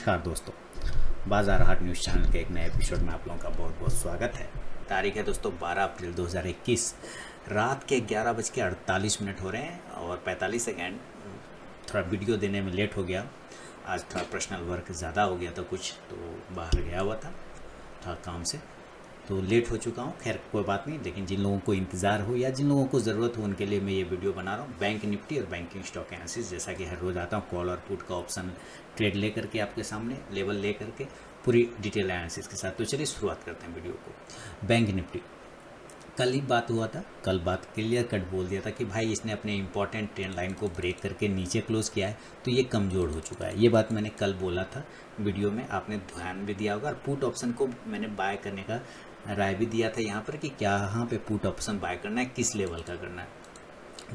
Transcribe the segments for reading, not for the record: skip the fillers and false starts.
नमस्कार दोस्तों, बाजार हाट न्यूज़ चैनल के एक नए एपिसोड में आप लोगों का बहुत बहुत स्वागत है। तारीख है दोस्तों 12 अप्रैल 2021, रात के 11:48 हो रहे हैं और 45 सेकेंड। थोड़ा वीडियो देने में लेट हो गया, आज थोड़ा पर्सनल वर्क ज़्यादा हो गया था कुछ, तो बाहर गया हुआ था थोड़ा काम से, तो लेट हो चुका हूँ। खैर कोई बात नहीं, लेकिन जिन लोगों को इंतज़ार हो या जिन लोगों को ज़रूरत हो उनके लिए मैं ये वीडियो बना रहा हूँ। बैंक निफ्टी और बैंकिंग स्टॉक एनालिसिस, जैसा कि हर रोज़ आता हूँ कॉल और पुट का ऑप्शन ट्रेड ले करके आपके सामने लेवल ले करके पूरी डिटेल एनालिसिस के साथ। तो चलिए शुरुआत करते हैं वीडियो को। बैंक निफ्टी कल ही बात हुआ था, कल बात क्लियर कट बोल दिया था कि भाई इसने अपने इंपॉर्टेंट ट्रेंड लाइन को ब्रेक करके नीचे क्लोज किया है तो ये कमज़ोर हो चुका है। ये बात मैंने कल बोला था वीडियो में, आपने ध्यान भी दिया होगा। और पुट ऑप्शन को मैंने बाय करने का राय भी दिया था यहाँ पर कि क्या यहाँ पे पुट ऑप्शन बाय करना है, किस लेवल का करना है।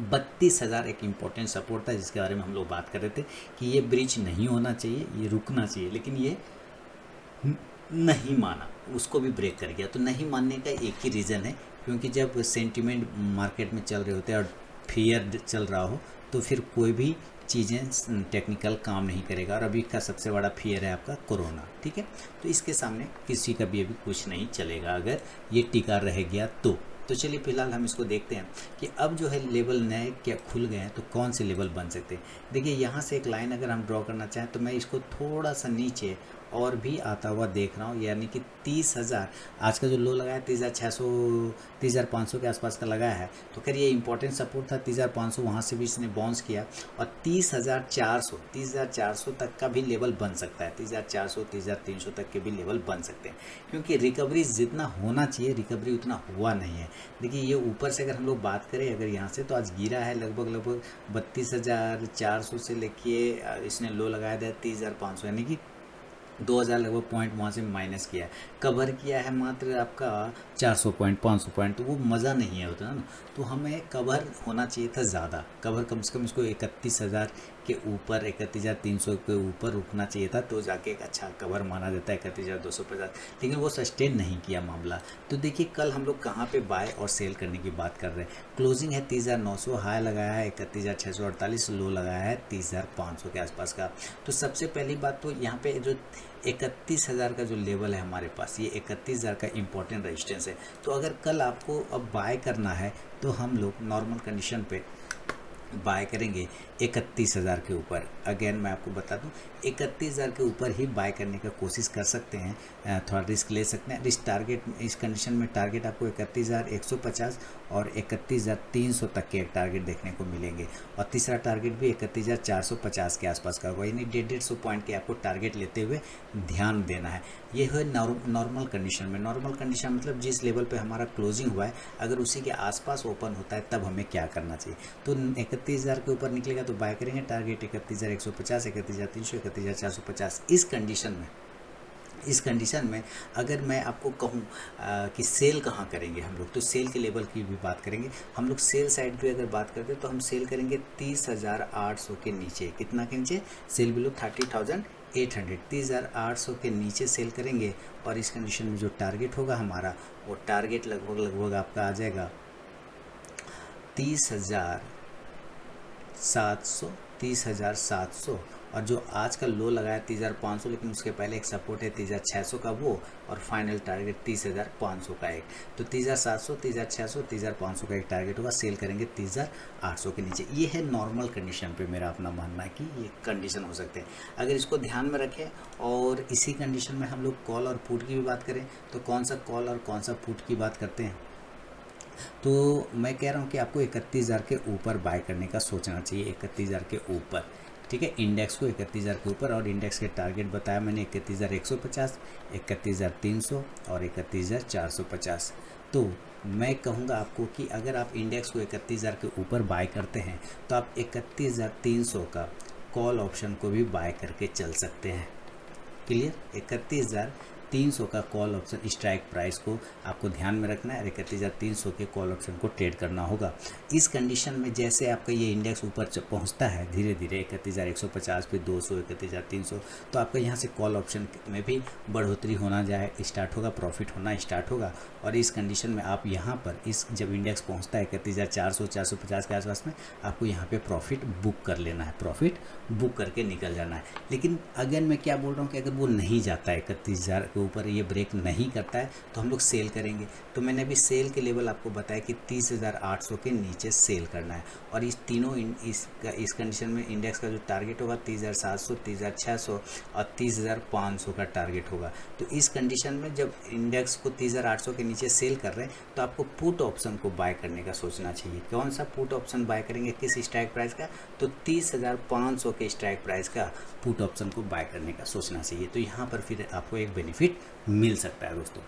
32,000 एक इम्पॉर्टेंट सपोर्ट था जिसके बारे में हम लोग बात कर रहे थे कि ये ब्रीच नहीं होना चाहिए, ये रुकना चाहिए, लेकिन ये नहीं माना, उसको भी ब्रेक कर गया। तो नहीं मानने का एक ही रीज़न है, क्योंकि जब सेंटिमेंट मार्केट में चल रहे होते हैं और फियर चल रहा हो तो फिर कोई भी चीज़ें टेक्निकल काम नहीं करेगा। और अभी का सबसे बड़ा फियर है आपका कोरोना, ठीक है। तो इसके सामने किसी का भी अभी कुछ नहीं चलेगा अगर ये टिका रह गया तो चलिए फिलहाल हम इसको देखते हैं कि अब जो है लेवल नए क्या खुल गए हैं तो कौन से लेवल बन सकते हैं। देखिए यहाँ से एक लाइन अगर हम ड्रॉ करना चाहें तो मैं इसको थोड़ा सा नीचे और भी आता हुआ देख रहा हूँ, यानी कि 30,000 आज का जो लो लगाया 30,600 30,500 के आसपास का लगाया है। तो खैर ये इंपॉर्टेंट सपोर्ट था 30,500, वहाँ से भी इसने बाउंस किया और 30,400 तक का भी लेवल बन सकता है। 30,400 30,300 तक के भी लेवल बन सकते हैं, क्योंकि रिकवरी जितना होना चाहिए रिकवरी उतना हुआ नहीं है। देखिए ये ऊपर से अगर हम लोग बात करें अगर यहाँ से, तो आज गिरा है लगभग 32,400 से लेके इसने लो लगाया था 30,500, यानी कि 2,000 लगभग पॉइंट वहाँ से माइनस किया है। कवर किया है मात्र आपका 400 पॉइंट 500 पॉइंट, तो वो मज़ा नहीं है होता ना। तो हमें कवर होना चाहिए था ज़्यादा, कवर कम से कम इसको 31,000 के ऊपर 31,300 के ऊपर रुकना चाहिए था, तो जाके एक अच्छा कवर माना जाता है 31,250, लेकिन वो सस्टेन नहीं किया मामला। तो देखिए कल हम लोग कहाँ पे बाय और सेल करने की बात कर रहे हैं। क्लोजिंग है 30,900, हाई लगाया है 31,648, लो लगाया है 30,500 के आसपास का। तो सबसे पहली बात तो यहाँ पे जो 31,000 का जो लेवल है हमारे पास, ये 31,000 का इम्पोर्टेंट रेजिस्टेंस है। तो अगर कल आपको अब बाय करना है तो हम लोग नॉर्मल कंडीशन पे बाय करेंगे 31,000 के ऊपर। अगेन मैं आपको बता दूं 31,000 के ऊपर ही बाय करने का कोशिश कर सकते हैं, थोड़ा रिस्क ले सकते हैं। इस टारगेट इस कंडीशन में टारगेट आपको 31,150 और 31,300 तक के एक टारगेट देखने को मिलेंगे, और तीसरा टारगेट भी 31,450 के आसपास का होगा, यानी 150 पॉइंट के आपको टारगेट लेते हुए ध्यान देना है। ये है नॉर्मल कंडीशन में। नॉर्मल कंडीशन मतलब जिस लेवल पे हमारा क्लोजिंग हुआ है अगर उसी के आसपास ओपन होता है तब हमें क्या करना चाहिए। तो 31,000 के ऊपर निकलेगा तो बाय करेंगे, टारगेट 31,150, 31,300, 31,450। इस कंडीशन में अगर मैं आपको कहूँ कि सेल कहाँ करेंगे हम लोग, तो सेल के लेवल की भी बात करेंगे। हम लोग सेल साइड पे अगर बात करते हैं तो हम सेल करेंगे 30,800 के नीचे। कितना के नीचे? सेल बिलो 30,800, 30,800 के नीचे सेल करेंगे। और इस कंडीशन में जो टारगेट होगा हमारा, वो टारगेट लगभग आपका आ जाएगा 30,700, और जो आज का लो लगाया 30,500, लेकिन उसके पहले एक सपोर्ट है 30,600 का वो, और फाइनल टारगेट 30,500 का एक। तो 30,700, 30,600, 30,500 का एक टारगेट होगा। सेल करेंगे 30,800 के नीचे। ये है नॉर्मल कंडीशन पे मेरा अपना मानना है कि ये कंडीशन हो सकते हैं। अगर इसको ध्यान में रखें और इसी कंडीशन में हम लोग कॉल और पुट की भी बात करें तो कौन सा कॉल और कौन सा पुट की बात करते हैं, तो मैं कह रहा हूँ कि आपको 31,000 के ऊपर बाय करने का सोचना चाहिए। 31,000 के ऊपर, ठीक है। इंडेक्स को 31,000 के ऊपर, और इंडेक्स के टारगेट बताया मैंने 31,150, 31,300 और 31,450। तो मैं कहूँगा आपको कि अगर आप इंडेक्स को 31,000 के ऊपर बाय करते हैं तो आप 31,300 का कॉल ऑप्शन को भी बाय करके चल सकते हैं। क्लियर? 31,300 का कॉल ऑप्शन स्ट्राइक प्राइस को आपको ध्यान में रखना है। 31,300 के कॉल ऑप्शन को ट्रेड करना होगा। इस कंडीशन में जैसे आपका ये इंडेक्स ऊपर पहुंचता है धीरे धीरे 31,150 फिर 200 31,300, तो आपका यहाँ से कॉल ऑप्शन में भी बढ़ोतरी होना स्टार्ट होगा, प्रॉफिट होना स्टार्ट होगा। और इस कंडीशन में आप यहाँ पर इस जब इंडेक्स पहुँचता है 31,400 450 के आसपास में, आपको यहाँ पे प्रॉफिट बुक कर लेना है, प्रॉफिट बुक करके निकल जाना है। लेकिन अगर मैं क्या बोल रहा हूँ कि अगर वो नहीं जाता है 31,000 के ऊपर, ये ब्रेक नहीं करता है, तो हम लोग सेल करेंगे। तो मैंने अभी सेल के लेवल आपको बताया कि 30,800 के नीचे सेल करना है। और इस तीनों इस कंडीशन में इंडेक्स का जो टारगेट होगा 30,700 30,600 और 30,500 का टारगेट होगा। तो इस कंडीशन में जब इंडेक्स को 30,800 के नीचे सेल कर रहे हैं, तो आपको पुट ऑप्शन को बाय करने का सोचना चाहिए। कौन सा पुट ऑप्शन बाय करेंगे, किस स्ट्राइक प्राइस का? तो 30,500 के स्ट्राइक प्राइस का पुट ऑप्शन को बाय करने का सोचना चाहिए। तो यहाँ पर फिर आपको एक बेनिफिट मिल सकता है दोस्तों।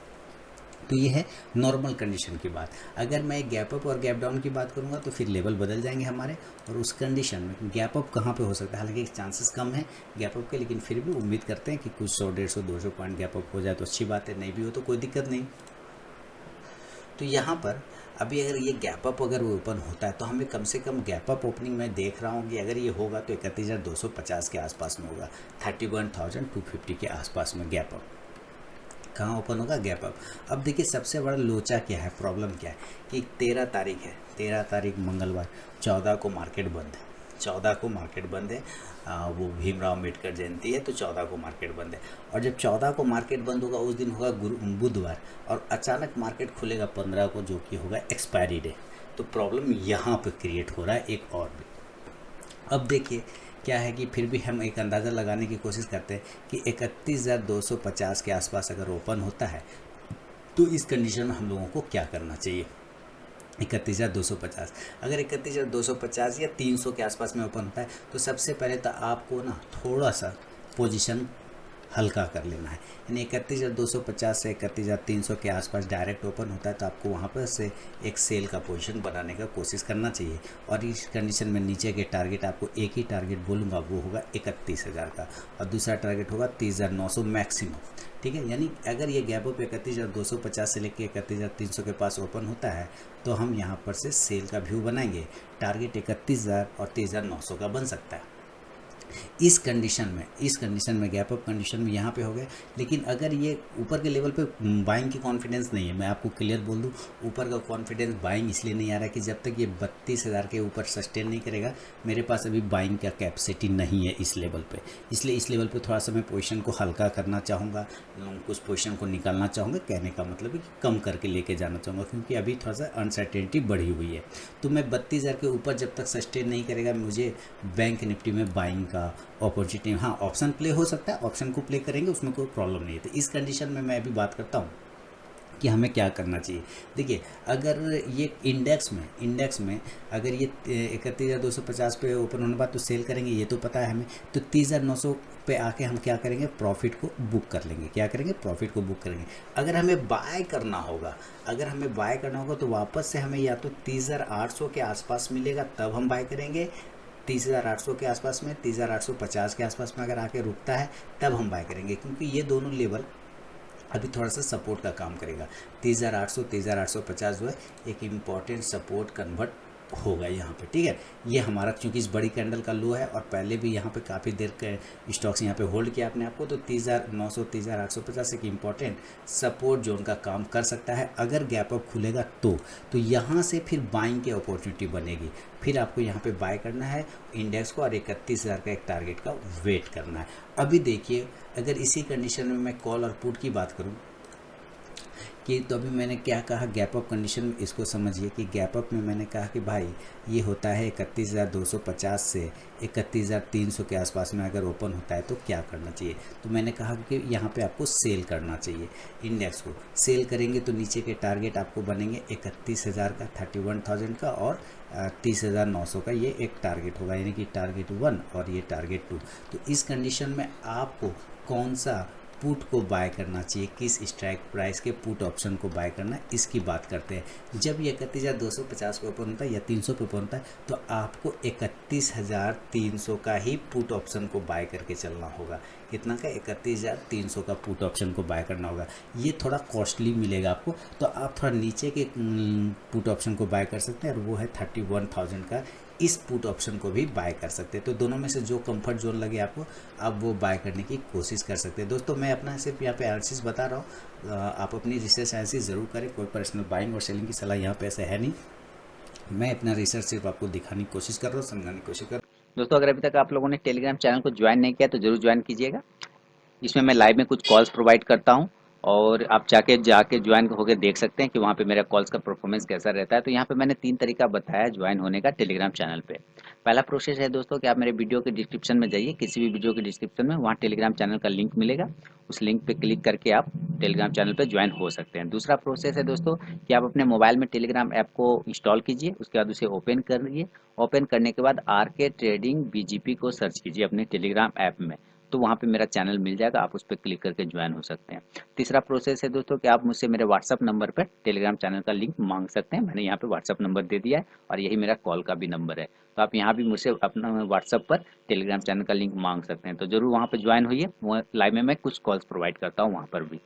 तो ये है नॉर्मल कंडीशन की बात। अगर मैं गैप अप और गैप डाउन की बात करूँगा तो फिर लेवल बदल जाएंगे हमारे, और उस कंडीशन में गैप अप कहाँ पे हो सकता है, हालांकि चांसेस कम है गैप अप के, लेकिन फिर भी उम्मीद करते हैं कि कुछ 100 150 200 पॉइंट गैप अप हो जाए तो अच्छी बात है, नहीं भी हो तो कोई दिक्कत नहीं। तो यहाँ पर अभी अगर ये गैप अप अगर वो ओपन होता है तो हमें कम से कम गैप अप ओपनिंग में देख रहा हूँ कि अगर ये होगा तो 31,250 के आसपास में होगा, 31,250 के आसपास में गैप अप कहाँ ओपन होगा, गैप अप। अब देखिए सबसे बड़ा लोचा क्या है, प्रॉब्लम क्या है कि 13 तारीख है, 13 तारीख मंगलवार, 14 को मार्केट बंद है, 14 को मार्केट बंद है। वो भीमराव अम्बेडकर जयंती है तो 14 को मार्केट बंद है। और जब 14 को मार्केट बंद होगा उस दिन होगा बुधवार, और अचानक मार्केट खुलेगा 15 को, जो कि होगा एक्सपायरी डे। तो प्रॉब्लम यहाँ पे क्रिएट हो रहा है एक और भी। अब देखिए क्या है कि फिर भी हम एक अंदाज़ा लगाने की कोशिश करते हैं कि 31,250 के आसपास अगर ओपन होता है तो इस कंडीशन में हम लोगों को क्या करना चाहिए। 31,250 अगर 31,250 या 300 के आसपास में ओपन होता है तो सबसे पहले तो आपको ना थोड़ा सा पोजीशन हल्का कर लेना है, यानी 31,250 से 31,300 के आसपास डायरेक्ट ओपन होता है तो आपको वहाँ पर से एक सेल का पोजीशन बनाने का कोशिश करना चाहिए। और इस कंडीशन में नीचे के टारगेट आपको एक ही टारगेट बोलूँगा, वो होगा 31,000 का, और दूसरा टारगेट होगा 30,900 मैक्सिमम। ठीक है, यानी अगर ये गैप अप 31,250 से लेकर 31,300 के पास ओपन होता है तो हम यहाँ पर से सेल का व्यू बनाएंगे। टारगेट 31,000 और 30,900 का बन सकता है। इस कंडीशन में गैप अप कंडीशन में यहाँ पे हो गए। लेकिन अगर ये ऊपर के लेवल पे बाइंग की कॉन्फिडेंस नहीं है, मैं आपको क्लियर बोल दूँ, ऊपर का कॉन्फिडेंस बाइंग इसलिए नहीं आ रहा है कि जब तक ये 32,000 के ऊपर सस्टेन नहीं करेगा, मेरे पास अभी बाइंग का कैपेसिटी नहीं है इस लेवल पे। इसलिए इस लेवल पे थोड़ा सा मैं पोजीशन को हल्का करना चाहूँगा, कुछ पोजीशन को निकालना चाहूँगा। कहने का मतलब है कि कम करके लेके जाना चाहूँगा, क्योंकि अभी थोड़ा सा अनसर्टेनिटी बढ़ी हुई है। तो मैं 32,000 के ऊपर जब तक सस्टेन नहीं करेगा, मुझे बैंक निफ्टी में बाइंग का अपॉर्चुनिटी, हाँ ऑप्शन प्ले हो सकता है, ऑप्शन को प्ले करेंगे, उसमें कोई प्रॉब्लम नहीं है। तो इस कंडीशन में मैं अभी बात करता हूँ कि हमें क्या करना चाहिए। देखिए अगर ये इंडेक्स में अगर ये 31,250 पे ओपन होने के बाद तो सेल करेंगे, ये तो पता है हमें। तो 30,900 पे आके हम क्या करेंगे, प्रॉफिट को बुक कर लेंगे। क्या करेंगे, प्रॉफिट को बुक करेंगे। अगर हमें बाय करना होगा तो वापस से हमें या तो 30,800 के आसपास मिलेगा तब हम बाय करेंगे, 30,800 के आसपास में, 30,850 के आसपास में अगर आके रुकता है तब हम बाय करेंगे, क्योंकि ये दोनों लेवल अभी थोड़ा सा सपोर्ट का काम करेगा। 30,800 30,850 जो है एक इम्पॉर्टेंट सपोर्ट कन्वर्ट होगा यहाँ पे। ठीक है, ये हमारा क्योंकि इस बड़ी कैंडल का लो है और पहले भी यहाँ पे काफ़ी देर के स्टॉक्स यहाँ पे होल्ड किया अपने आपको, तो 30,900 30,850 एक इम्पॉर्टेंट सपोर्ट जोन का काम कर सकता है। अगर गैप अप खुलेगा तो यहाँ से फिर बाइंग की अपॉर्चुनिटी बनेगी। फिर आपको यहाँ पे बाय करना है इंडेक्स को और 31,000 का एक टारगेट का वेट करना है। अभी देखिए अगर इसी कंडीशन में मैं कॉल और पुट की बात करूँ कि तो अभी मैंने क्या कहा, गैप अप कंडीशन में इसको समझिए कि गैप अप में मैंने कहा कि भाई ये होता है 31,250 से 31,300 के आसपास में अगर ओपन होता है तो क्या करना चाहिए। तो मैंने कहा कि यहाँ पे आपको सेल करना चाहिए, इंडेक्स को सेल करेंगे तो नीचे के टारगेट आपको बनेंगे 31,000 का, 31,000 का और 30,900 का, ये एक टारगेट होगा, यानी कि टारगेट 1 और ये टारगेट 2। तो इस कंडीशन में आपको कौन सा पुट को बाय करना चाहिए, किस स्ट्राइक प्राइस के पुट ऑप्शन को बाय करना है, इसकी बात करते हैं। जब ये 31,250 पे ओपन होता है या 300 पे ओपन होता है तो आपको 31,300 का ही पुट ऑप्शन को बाय करके चलना होगा। कितना का? 31,300 का पुट ऑप्शन को बाय करना होगा। ये थोड़ा कॉस्टली मिलेगा आपको, तो आप थोड़ा नीचे के पुट ऑप्शन को बाय कर सकते हैं, और वो है 31,000 का। इस पुट ऑप्शन को भी बाय कर सकते हैं। तो दोनों में से जो कंफर्ट जोन लगे आपको, आप वो बाय करने की कोशिश कर सकते हैं। दोस्तों मैं अपना सिर्फ यहाँ पे एनालिसिस बता रहा हूँ, आप अपनी रिसर्च एनालिसिस ज़रूर करें। कोई पर्सनल बाइंग और सेलिंग की सलाह यहाँ पे ऐसे है नहीं। मैं अपना रिसर्च सिर्फ आपको दिखाने की कोशिश कर रहा हूँ, समझाने की कोशिश कर रहा हूँ। दोस्तों अगर अभी तक आप लोगों ने टेलीग्राम चैनल को ज्वाइन नहीं किया तो जरूर ज्वाइन कीजिएगा। इसमें मैं लाइव में कुछ कॉल्स प्रोवाइड करता हूँ और आप जाके ज्वाइन होकर देख सकते हैं कि वहाँ पे मेरा कॉल्स का परफॉर्मेंस कैसा रहता है। तो यहाँ पे मैंने 3 तरीका बताया ज्वाइन होने का टेलीग्राम चैनल पे। पहला प्रोसेस है दोस्तों कि आप मेरे वीडियो के डिस्क्रिप्शन में जाइए, किसी भी वीडियो के डिस्क्रिप्शन में वहाँ टेलीग्राम चैनल का लिंक मिलेगा। उस लिंक पे क्लिक करके आप टेलीग्राम चैनल पे ज्वाइन हो सकते हैं। दूसरा प्रोसेस है दोस्तों कि आप अपने मोबाइल में टेलीग्राम ऐप को इंस्टॉल कीजिए, उसके बाद उसे ओपन करिए। ओपन करने के बाद आरके ट्रेडिंग बीजीपी को सर्च कीजिए अपने टेलीग्राम ऐप में, तो वहाँ पे मेरा चैनल मिल जाएगा, आप उस पर क्लिक करके ज्वाइन हो सकते हैं। तीसरा प्रोसेस है दोस्तों कि आप मुझसे मेरे व्हाट्सअप नंबर पर टेलीग्राम चैनल का लिंक मांग सकते हैं। मैंने यहाँ पे व्हाट्सअप नंबर दे दिया है और यही मेरा कॉल का भी नंबर है। तो आप यहाँ भी मुझसे अपना व्हाट्सअप पर टेलीग्राम चैनल का लिंक मांग सकते हैं। तो जरूर वहाँ पर ज्वाइन होइए, लाइव में मैं कुछ कॉल्स प्रोवाइड करता हूँ वहाँ पर भी।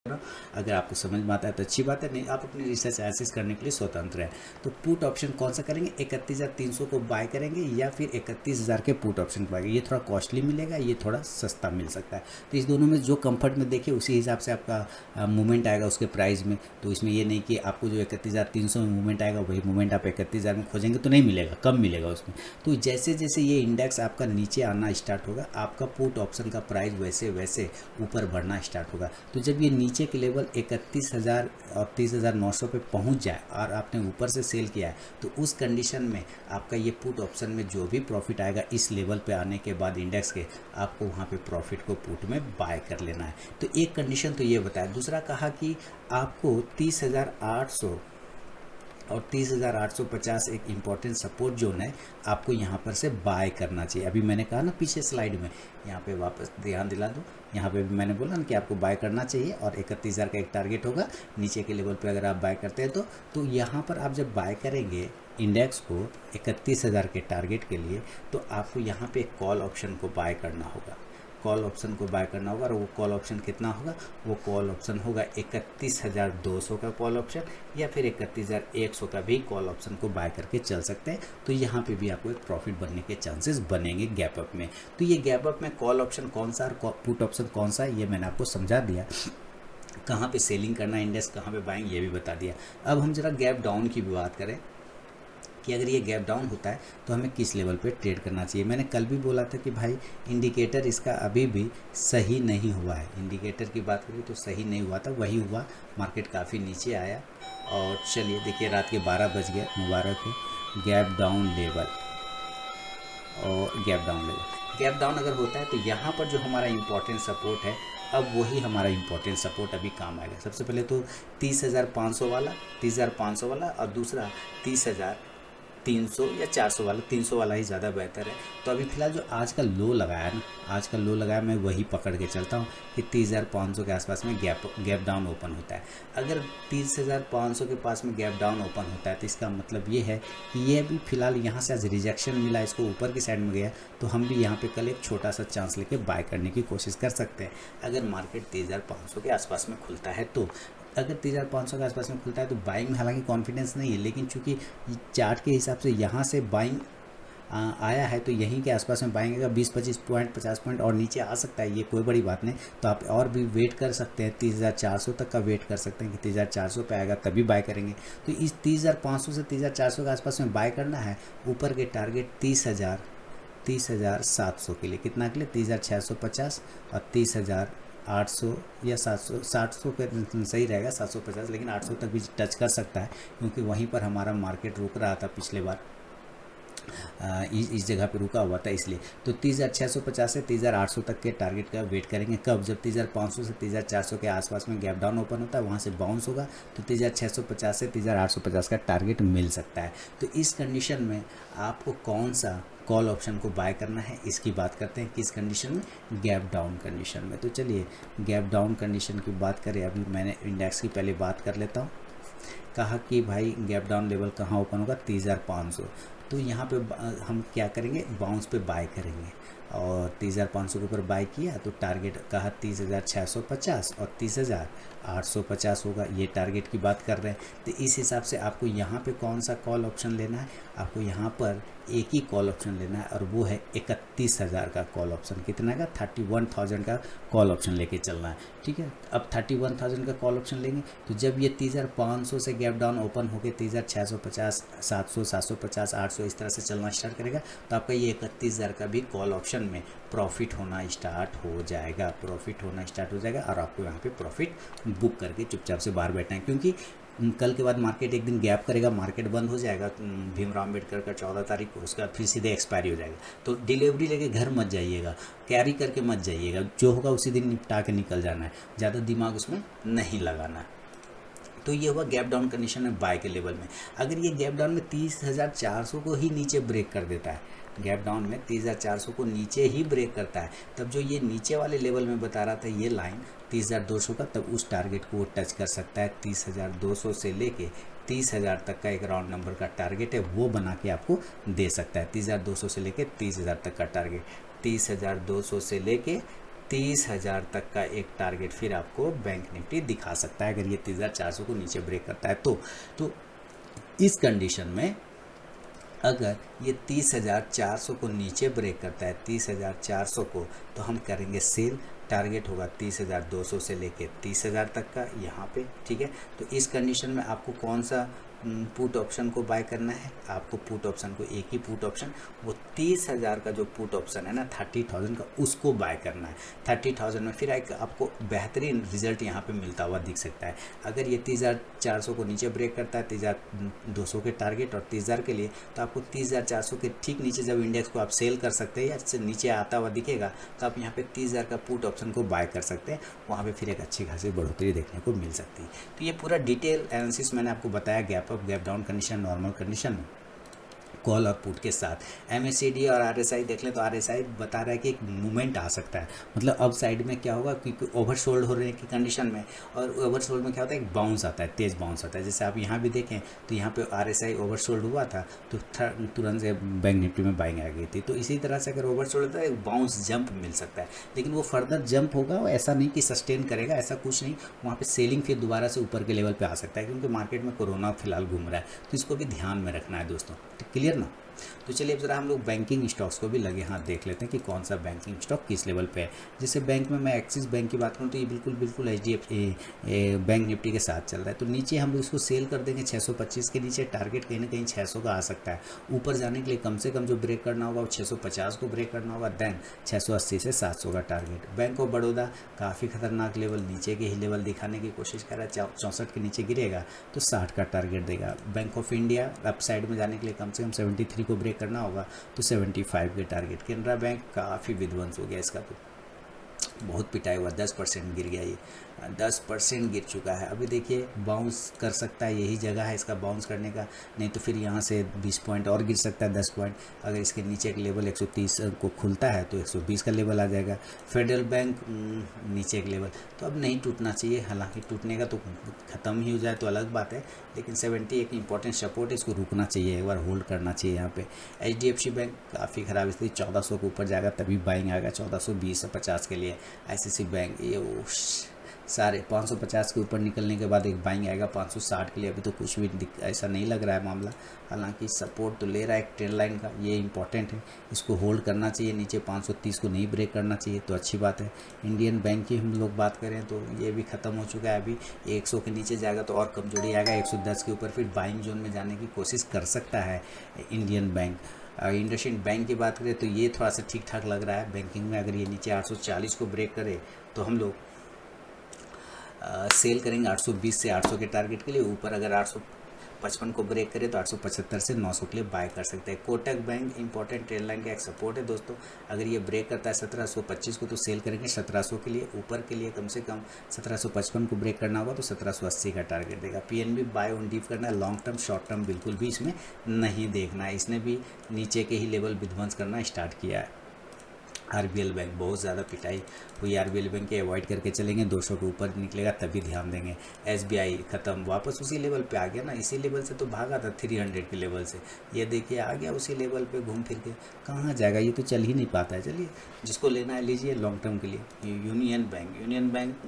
अगर आपको समझ में आता है तो अच्छी बात है, नहीं आप अपनी रिसर्च एनालिसिस करने के लिए स्वतंत्र है। तो पुट ऑप्शन कौन सा करेंगे? 31,300 को बाय करेंगे या फिर 31,000 के पुट ऑप्शन को बाय करेंगे। ये थोड़ा कॉस्टली मिलेगा, ये थोड़ा सस्ता मिल सकता है। तो इस दोनों में जो कंफर्ट में देखिए उसी हिसाब से आपका मूवमेंट आएगा उसके प्राइस में। तो इसमें ये नहीं कि आपको जो 31,300 में मूवमेंट आएगा वही मूवमेंट आप 31,000 में खोजेंगे तो नहीं मिलेगा, कम मिलेगा उसमें। तो जैसे जैसे ये इंडेक्स आपका नीचे आना स्टार्ट होगा, आपका पुट ऑप्शन का प्राइस वैसे वैसे ऊपर बढ़ना स्टार्ट होगा। तो जब ये नीचे के लेवल 31,000 और 30,900 पे पहुंच जाए और आपने ऊपर से सेल किया है, तो उस कंडीशन में आपका ये पुट ऑप्शन में जो भी प्रॉफिट आएगा इस लेवल पे आने के बाद इंडेक्स के, आपको वहाँ पे प्रॉफिट को पुट में बाय कर लेना है। तो एक कंडीशन तो ये बताया। दूसरा कहा कि आपको 30,800 और 30,850 एक इम्पॉर्टेंट सपोर्ट जोन है, आपको यहाँ पर से बाय करना चाहिए। अभी मैंने कहा ना पीछे स्लाइड में, यहाँ पे वापस ध्यान दिला दूँ, यहाँ पे भी मैंने बोला ना कि आपको बाय करना चाहिए और 31,000 का एक टारगेट होगा नीचे के लेवल पे अगर आप बाय करते हैं तो यहाँ पर आप जब बाय करेंगे इंडेक्स को 31,000 के टारगेट के लिए, तो आपको यहाँ पे एक कॉल ऑप्शन को बाय करना होगा। कॉल ऑप्शन को बाय करना होगा और वो कॉल ऑप्शन कितना होगा? वो कॉल ऑप्शन होगा 31,200 का कॉल ऑप्शन या फिर 31,100 का भी कॉल ऑप्शन को बाय करके चल सकते हैं। तो यहाँ पे भी आपको एक प्रॉफिट बनने के चांसेस बनेंगे गैप अप में। तो ये गैप अप में कॉल ऑप्शन कौन सा और पुट ऑप्शन कौन सा है ये मैंने आपको समझा दिया। कहाँ पे सेलिंग करना है इंडेक्स, कहाँ पे बाइंग, ये भी बता दिया। अब हम जरा गैप डाउन की भी बात करें कि अगर ये गैप डाउन होता है तो हमें किस लेवल पे ट्रेड करना चाहिए। मैंने कल भी बोला था कि भाई इंडिकेटर इसका अभी भी सही नहीं हुआ है। इंडिकेटर की बात करें तो सही नहीं हुआ था, वही हुआ, मार्केट काफ़ी नीचे आया। और चलिए देखिए रात के 12 बज गए, मुबारक हो। गैप डाउन लेवल और गैप डाउन अगर होता है तो यहाँ पर जो हमारा इम्पोर्टेंट सपोर्ट है, अब वही हमारा इम्पोर्टेंट सपोर्ट अभी काम आएगा। सबसे पहले तो 30,500 वाला और दूसरा 30,300 या 400 वाला, 300 वाला ही ज़्यादा बेहतर है। तो अभी फ़िलहाल जो आज का लो लगाया ना, आज का लो लगाया मैं वही पकड़ के चलता हूँ कि 30,500 के आसपास में गैप डाउन ओपन होता है। अगर 30,500 के पास में गैप डाउन ओपन होता है तो इसका मतलब ये है कि ये अभी फ़िलहाल यहाँ से आज रिजेक्शन मिला, इसको ऊपर की साइड में गया, तो हम भी यहाँ पे कल एक छोटा सा चांस लेके बाय करने की कोशिश कर सकते हैं अगर मार्केट 30,500 के आसपास में खुलता है तो। अगर 30,500 के आसपास में खुलता है तो बाइंग में हालांकि कॉन्फिडेंस नहीं है, लेकिन चूंकि चार्ट के हिसाब से यहाँ से बाइंग आया है तो यहीं के आसपास में बाइंग का 20-25 पॉइंट 50 पॉइंट और नीचे आ सकता है, ये कोई बड़ी बात नहीं। तो आप और भी वेट कर सकते हैं, 30,400 तक का वेट कर सकते हैं कि 30,400 पे आएगा तभी बाय करेंगे। तो इस 30,500 से 30,400 के आसपास में बाय करना है। ऊपर के टारगेट 30,700 के लिए, कितना के लिए? 30,650 और 30,800 या 700 के सही रहेगा, 750, लेकिन 800 तक भी टच कर सकता है क्योंकि वहीं पर हमारा मार्केट रुक रहा था पिछले बार, इस जगह पे रुका हुआ था इसलिए। तो 30,650 से 30,800 तक के टारगेट का वेट करेंगे। कब? जब 30,500 से 30,400 के आसपास में गैप डाउन ओपन होता है, वहाँ से बाउंस होगा तो 30,650 से 30,850 का टारगेट मिल सकता है। तो इस कंडीशन में आपको कौन सा कॉल ऑप्शन को बाय करना है, इसकी बात करते हैं किस कंडीशन में, गैप डाउन कंडीशन में। तो चलिए गैप डाउन कंडीशन की बात करें, अभी मैंने इंडेक्स की पहले बात कर लेता हूँ। कहा कि भाई गैप डाउन लेवल कहाँ ओपन होगा, 30,500। तो यहाँ पे हम क्या करेंगे, बाउंस पे बाय करेंगे और 30,500 के ऊपर बाय किया तो टारगेट कहा 30,650 और 30,850 होगा, ये टारगेट की बात कर रहे हैं। तो इस हिसाब से आपको यहाँ पे कौन सा कॉल ऑप्शन लेना है, आपको यहाँ पर एक ही कॉल ऑप्शन लेना है और वो है 31,000 का कॉल ऑप्शन। कितना का, 31,000 का कॉल ऑप्शन लेके चलना है, ठीक है। अब 31,000 का कॉल ऑप्शन लेंगे तो जब ये 30,500 से गैप डाउन ओपन होकर 30,650, 700, 750, 800 इस तरह से चलना स्टार्ट करेगा तो आपका ये 31,000 का भी कॉल ऑप्शन में प्रॉफिट होना स्टार्ट हो जाएगा, और आपको यहाँ पे प्रॉफिट बुक करके चुपचाप से बाहर बैठना है। क्योंकि कल के बाद मार्केट एक दिन गैप करेगा, मार्केट बंद हो जाएगा भीमराव अम्बेडकर का 14 तारीख को, उसका फिर सीधे एक्सपायरी हो जाएगा। तो डिलीवरी लेके घर मत जाइएगा, कैरी करके मत जाइएगा, जो होगा उसी दिन निपटा के निकल जाना है, ज़्यादा दिमाग उसमें नहीं लगाना है। तो ये हुआ गैप डाउन कंडीशन में बाय के लेवल में। अगर ये गैप डाउन में 30,400 को ही नीचे ब्रेक कर देता है, गैप डाउन में 30,400 को नीचे ही ब्रेक करता है, तब जो ये नीचे वाले लेवल में बता रहा था ये लाइन 30,200 का, तब उस टारगेट को वो टच कर सकता है। 30,200 से लेके 30,000 तक का एक राउंड नंबर का टारगेट है, वो बना के आपको दे सकता है। 30,200 से लेके 30,000 तक का टारगेट, 30,200 से लेके 30,000 तक का एक टारगेट फिर आपको बैंक निफ्टी दिखा सकता है, अगर ये 30,400 को नीचे ब्रेक करता है तो इस कंडीशन में अगर ये 30,400 को नीचे ब्रेक करता है, 30,400 को, तो हम करेंगे सेल। टारगेट होगा 30,200 से लेके 30,000 तक का यहाँ पे, ठीक है। तो इस कंडीशन में आपको कौन सा पुट ऑप्शन को बाय करना है, आपको पुट ऑप्शन को, एक ही पुट ऑप्शन, वो 30,000 का जो पुट ऑप्शन है ना 30,000 का, उसको बाय करना है। 30,000 में फिर एक आपको बेहतरीन रिजल्ट यहाँ पे मिलता हुआ दिख सकता है। अगर ये 30,400 को नीचे ब्रेक करता है, 30,200 के टारगेट और 30,000 के लिए, तो आपको 30,400 के ठीक नीचे जब इंडेक्स को आप सेल कर सकते हैं या नीचे आता हुआ दिखेगा तो आप यहाँ पे 30,000 का पुट ऑप्शन को बाय कर सकते हैं, वहाँ पे फिर एक अच्छी खासी बढ़ोतरी देखने को मिल सकती है। तो ये पूरा डिटेल एनालिसिस मैंने आपको बताया gap up, gap down condition, normal condition में, कॉल और पुट के साथ। MACD और RSI देख लें तो RSI बता रहा है कि एक मूवमेंट आ सकता है, मतलब अब साइड में क्या होगा, क्योंकि ओवरसोल्ड हो रहे की कंडीशन में, और ओवरसोल्ड में क्या होता है, एक बाउंस आता है, तेज़ बाउंस आता है। जैसे आप यहाँ भी देखें तो यहाँ पे RSI ओवरसोल्ड हुआ था तो तुरंत से बैंक निफ्टी में बाइंग आ गई थी। तो इसी तरह से अगर ओवरसोल्ड होता है एक बाउंस जंप मिल सकता है, लेकिन वो फर्दर जंप होगा, ऐसा नहीं कि सस्टेन करेगा, ऐसा कुछ नहीं, वहाँ पर सेलिंग फिर दोबारा से ऊपर के लेवल पर आ सकता है, क्योंकि मार्केट में कोरोना फिलहाल घूम रहा है, तो इसको भी ध्यान में रखना है दोस्तों। तो क्लियर ना। तो चलिए अब ज़रा हम लोग बैंकिंग स्टॉक्स को भी लगे हाथ देख लेते हैं कि कौन सा बैंकिंग स्टॉक किस लेवल पे है। जैसे बैंक में मैं एक्सिस बैंक की बात करूँ तो ये बिल्कुल HDFC बैंक निफ्टी के साथ चल रहा है। तो नीचे हम लोग इसको सेल कर देंगे 625 के नीचे, टारगेट कहीं ना कहीं 600 का आ सकता है। ऊपर जाने के लिए कम से कम जो ब्रेक करना होगा वो 650 को ब्रेक करना होगा, देन 680 से 700 का टारगेट। बैंक ऑफ बड़ौदा काफ़ी खतरनाक लेवल, नीचे के ही लेवल दिखाने की कोशिश कर रहा है, 64 के नीचे गिरेगा तो 60 का टारगेट देगा। Bank of India up side में जाने के लिए कम से कम 73 को ब्रेक करना होगा तो 75 के टारगेट। केनरा बैंक काफ़ी विध्वंस हो गया, इसका तो बहुत पिटाई हुआ, 10% गिर गया, ये 10% गिर चुका है। अभी देखिए बाउंस कर सकता है, यही जगह है इसका बाउंस करने का, नहीं तो फिर यहाँ से 20 पॉइंट और गिर सकता है, 10 पॉइंट। अगर इसके नीचे एक लेवल 130 को खुलता है तो 120 का लेवल आ जाएगा। फेडरल बैंक नीचे एक लेवल, तो अब नहीं टूटना चाहिए, हालांकि टूटने का तो ख़त्म ही हो जाए तो अलग बात है, लेकिन 70 एक इंपॉर्टेंट सपोर्ट है, इसको रुकना चाहिए, एक बार होल्ड करना चाहिए यहाँ पे। HDFC बैंक काफ़ी ख़राब स्थिति, 1400 के ऊपर जाएगा तभी बाइंग आएगा, 1420 से 50 के लिए। ICICI बैंक ये सारे 550 के ऊपर निकलने के बाद एक बाइंग आएगा 560 के लिए। अभी तो कुछ भी ऐसा नहीं लग रहा है मामला, हालांकि सपोर्ट तो ले रहा है एक ट्रेंड लाइन का, ये इंपॉर्टेंट है, इसको होल्ड करना चाहिए, नीचे 530 को नहीं ब्रेक करना चाहिए, तो अच्छी बात है। इंडियन बैंक की हम लोग बात करें तो ये भी ख़त्म हो चुका है, अभी 100 के नीचे जाएगा तो और कमजोरी आएगा, 110 के ऊपर फिर बाइंग जोन में जाने की कोशिश कर सकता है इंडियन बैंक। इंडसइंड बैंक की बात करें तो ये थोड़ा सा ठीक ठाक लग रहा है बैंकिंग में, अगर ये नीचे 840 को ब्रेक करे तो हम लोग सेल करेंगे 820 से 800 के टारगेट के लिए। ऊपर अगर 855 को ब्रेक करे तो 875 से 900 के लिए बाय कर सकते हैं। Kotak bank important trend line का एक सपोर्ट है दोस्तों, अगर ये ब्रेक करता है 1725 को तो सेल करेंगे 1700 के लिए। ऊपर के लिए कम से कम 1755 को ब्रेक करना होगा तो 1780 का टारगेट देगा। पीएनबी बाय ऑन डीप करना है, लॉन्ग टर्म शॉर्ट टर्म बिल्कुल भी इसमें नहीं देखना है। इसने भी नीचे के ही लेवल विध्वंस करना स्टार्ट किया है। आरबीएल बैंक बहुत ज़्यादा पिटाई हुई, आरबीएल बैंक के अवॉइड करके चलेंगे, 200 के ऊपर निकलेगा तभी ध्यान देंगे। एसबीआई ख़त्म, वापस उसी लेवल पे आ गया ना, इसी लेवल से तो भागा था 300 के लेवल से, ये देखिए आ गया उसी लेवल पे घूम फिर के, कहाँ जाएगा ये तो चल ही नहीं पाता है। चलिए जिसको लेना है लीजिए लॉन्ग टर्म के लिए। यूनियन बैंक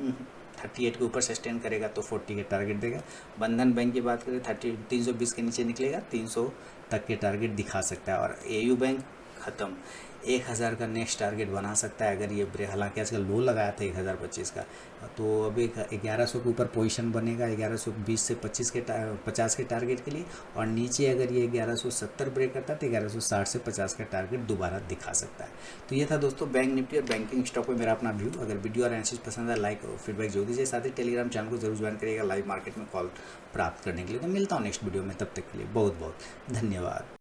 38 के ऊपर सस्टेन करेगा तो 40 के टारगेट देगा। बंधन बैंक की बात करें 320 के नीचे निकलेगा 300 तक के टारगेट दिखा सकता है। और एयू बैंक ख़त्म, 1000 का नेक्स्ट टारगेट बना सकता है अगर ये ब्रेक, हालांकि आजकल लो लगाया था 1025 का, तो अब 1100 के ऊपर पोजीशन बनेगा 1120 से 50 के टारगेट के लिए। और नीचे अगर ये 1170 ब्रेक करता है तो 1160 से 50 का टारगेट दोबारा दिखा सकता है। तो ये था दोस्तों बैंक निफ्टी और बैंकिंग स्टॉक में मेरा अपना व्यू। अगर वीडियो और एनालिसिस पसंद है लाइक और फीडबैक जरूर दीजिए, साथ ही टेलीग्राम चैनल को जरूर ज्वाइन करिएगा लाइव मार्केट में कॉल प्राप्त करने के लिए। तो मिलता हूँ नेक्स्ट वीडियो में, तब तक के लिए बहुत बहुत धन्यवाद।